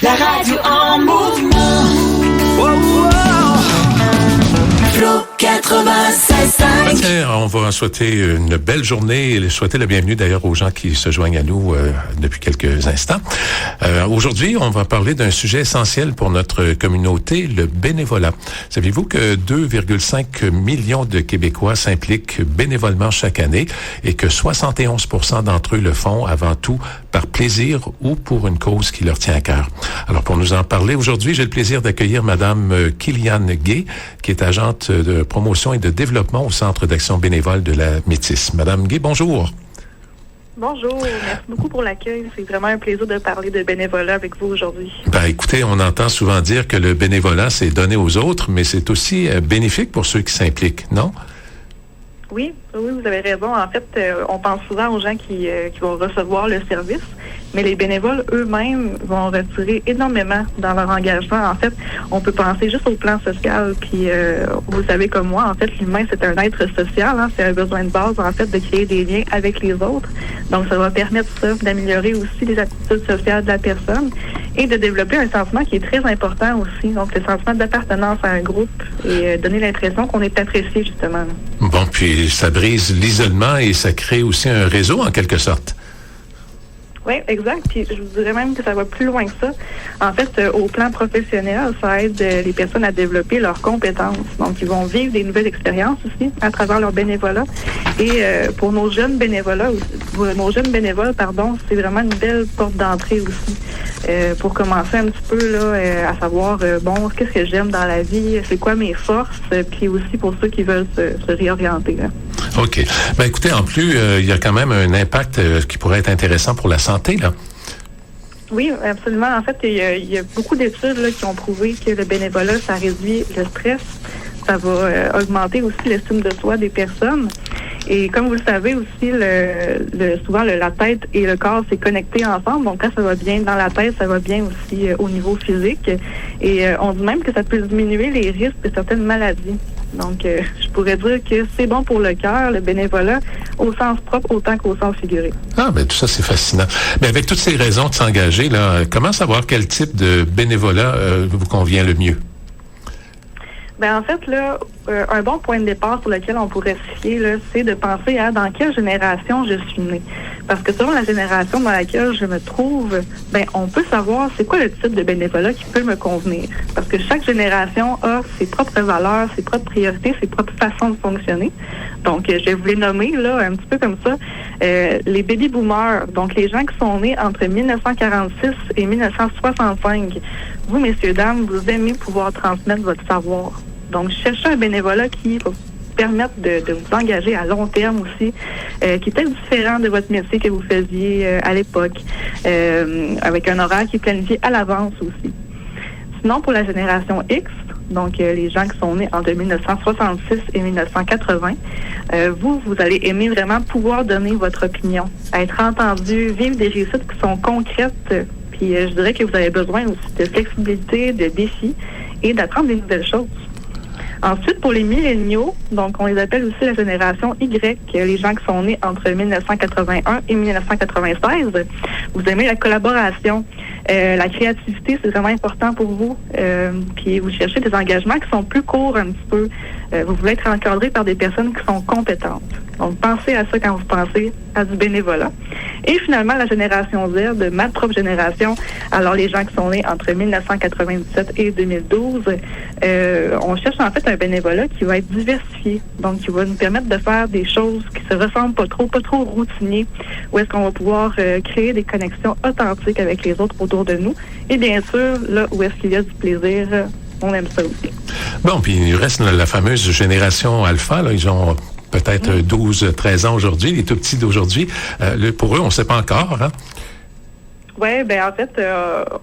La radio en mouvement. Wow, wow. Flow 96.5. On va souhaiter une belle journée et souhaiter la bienvenue d'ailleurs aux gens qui se joignent à nous depuis quelques instants. Aujourd'hui, on va parler d'un sujet essentiel pour notre communauté, le bénévolat. Saviez-vous que 2,5 millions de Québécois s'impliquent bénévolement chaque année et que 71% d'entre eux le font avant tout par plaisir ou pour une cause qui leur tient à cœur? Alors, pour nous en parler aujourd'hui, j'ai le plaisir d'accueillir Madame Kiliane Gay, qui est agente de promotion et de développement au Centre d'action bénévole de la Métis. Madame Gay, bonjour. Bonjour, merci beaucoup pour l'accueil. C'est vraiment un plaisir de parler de bénévolat avec vous aujourd'hui. Ben, écoutez, on entend souvent dire que le bénévolat, c'est donner aux autres, mais c'est aussi bénéfique pour ceux qui s'impliquent, non? Oui, vous avez raison. En fait, on pense souvent aux gens qui vont recevoir le service, mais les bénévoles eux-mêmes vont retirer énormément dans leur engagement. En fait, on peut penser juste au plan social, puis vous savez comme moi, en fait, l'humain, c'est un être social, hein, c'est un besoin de base, en fait, de créer des liens avec les autres. Donc, ça va permettre ça, d'améliorer aussi les attitudes sociales de la personne et de développer un sentiment qui est très important aussi, donc le sentiment d'appartenance à un groupe et donner l'impression qu'on est apprécié, justement. Bon, puis ça brise l'isolement et ça crée aussi un réseau, en quelque sorte. Oui, exact. Puis je vous dirais même que ça va plus loin que ça. En fait, au plan professionnel, ça aide les personnes à développer leurs compétences. Donc, ils vont vivre des nouvelles expériences aussi à travers leur bénévolat. Et pour nos jeunes bénévoles, c'est vraiment une belle porte d'entrée aussi. Pour commencer un petit peu là, à savoir, qu'est-ce que j'aime dans la vie, c'est quoi mes forces, puis aussi pour ceux qui veulent se réorienter. Là. OK. Ben écoutez, en plus, il y a quand même un impact qui pourrait être intéressant pour la santé, là. Oui, absolument. En fait, il y a beaucoup d'études là, qui ont prouvé que le bénévolat, ça réduit le stress, ça va augmenter aussi l'estime de soi des personnes. Et comme vous le savez aussi, souvent la tête et le corps, c'est connecté ensemble. Donc quand ça va bien dans la tête, ça va bien aussi au niveau physique. Et on dit même que ça peut diminuer les risques de certaines maladies. Donc je pourrais dire que c'est bon pour le cœur, le bénévolat, au sens propre autant qu'au sens figuré. Ah, ben tout ça, c'est fascinant. Mais avec toutes ces raisons de s'engager, là, comment savoir quel type de bénévolat vous convient le mieux? Ben en fait, là, un bon point de départ sur lequel on pourrait se fier, là, c'est de penser à dans quelle génération je suis née. Parce que selon la génération dans laquelle je me trouve, ben on peut savoir c'est quoi le type de bénévolat qui peut me convenir. Parce que chaque génération a ses propres valeurs, ses propres priorités, ses propres façons de fonctionner. Donc, je vais vous les nommer, là, un petit peu comme ça. Les baby boomers, donc les gens qui sont nés entre 1946 et 1965. Vous, messieurs, dames, vous aimez pouvoir transmettre votre savoir. Donc, cherchez un bénévolat qui va permettre de vous engager à long terme aussi, qui est peut-être différent de votre métier que vous faisiez à l'époque, avec un horaire qui est planifié à l'avance aussi. Sinon, pour la génération X, donc les gens qui sont nés entre 1966 et 1980, vous allez aimer vraiment pouvoir donner votre opinion, être entendu, vivre des réussites qui sont concrètes, puis je dirais que vous avez besoin aussi de flexibilité, de défis et d'apprendre des nouvelles choses. Ensuite, pour les milléniaux, donc on les appelle aussi la génération Y, les gens qui sont nés entre 1981 et 1996. Vous aimez la collaboration, la créativité, c'est vraiment important pour vous. Puis vous cherchez des engagements qui sont plus courts un petit peu. Vous voulez être encadré par des personnes qui sont compétentes. Donc, pensez à ça quand vous pensez à du bénévolat. Et finalement, la génération Z, de ma propre génération, alors les gens qui sont nés entre 1997 et 2012, on cherche en fait un bénévolat qui va être diversifié, donc qui va nous permettre de faire des choses qui se ressemblent pas trop routiniers, où est-ce qu'on va pouvoir créer des connexions authentiques avec les autres autour de nous. Et bien sûr, là où est-ce qu'il y a du plaisir, on aime ça aussi. Bon, puis il reste la fameuse génération alpha, là, ils ont peut-être 12, 13 ans aujourd'hui, les tout petits d'aujourd'hui. Pour eux, on ne sait pas encore, hein? Oui, ben en fait,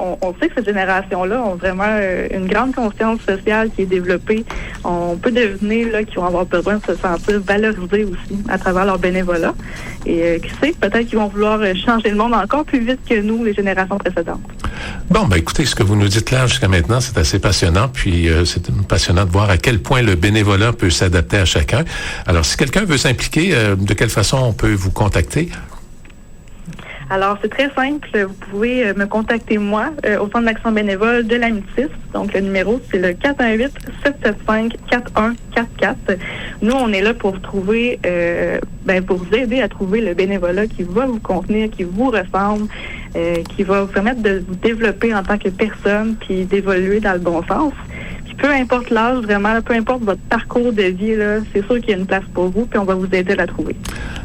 on sait que cette génération-là ont vraiment une grande conscience sociale qui est développée. On peut deviner là qu'ils vont avoir besoin de se sentir valorisés aussi à travers leur bénévolat. Et qui sait, peut-être qu'ils vont vouloir changer le monde encore plus vite que nous, les générations précédentes. Bon, ben écoutez, ce que vous nous dites là jusqu'à maintenant, c'est assez passionnant. Puis c'est passionnant de voir à quel point le bénévolat peut s'adapter à chacun. Alors, si quelqu'un veut s'impliquer, de quelle façon on peut vous contacter? Alors, c'est très simple. Vous pouvez me contacter, moi, au Centre d'action bénévole de la Métis. Donc, le numéro, c'est le 418-775-4144. Nous, on est là pour vous trouver, pour vous aider à trouver le bénévolat qui va vous convenir, qui vous ressemble, qui va vous permettre de vous développer en tant que personne, puis d'évoluer dans le bon sens. Peu importe l'âge, vraiment, peu importe votre parcours de vie, là, c'est sûr qu'il y a une place pour vous, puis on va vous aider à la trouver.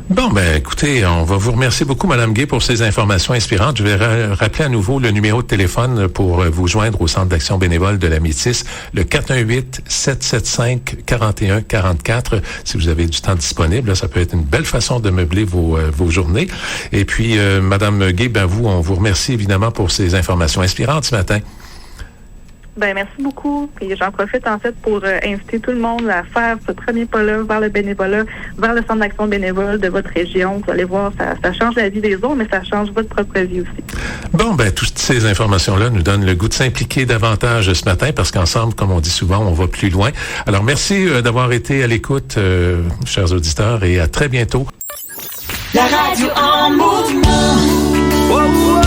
Bon, écoutez, on va vous remercier beaucoup, Mme Gay, pour ces informations inspirantes. Je vais rappeler à nouveau le numéro de téléphone pour vous joindre au Centre d'action bénévole de la Métis, le 418-775-4144. Si vous avez du temps disponible, là, ça peut être une belle façon de meubler vos journées. Et puis, Mme Gay, on vous remercie évidemment pour ces informations inspirantes ce matin. Merci beaucoup. Et j'en profite en fait pour inviter tout le monde à faire ce premier pas-là vers le bénévolat, vers le Centre d'action bénévole de votre région. Vous allez voir, ça change la vie des autres, mais ça change votre propre vie aussi. Toutes ces informations-là nous donnent le goût de s'impliquer davantage ce matin parce qu'ensemble, comme on dit souvent, on va plus loin. Alors, merci d'avoir été à l'écoute, chers auditeurs, et à très bientôt. La radio en mouvement. Wow, wow.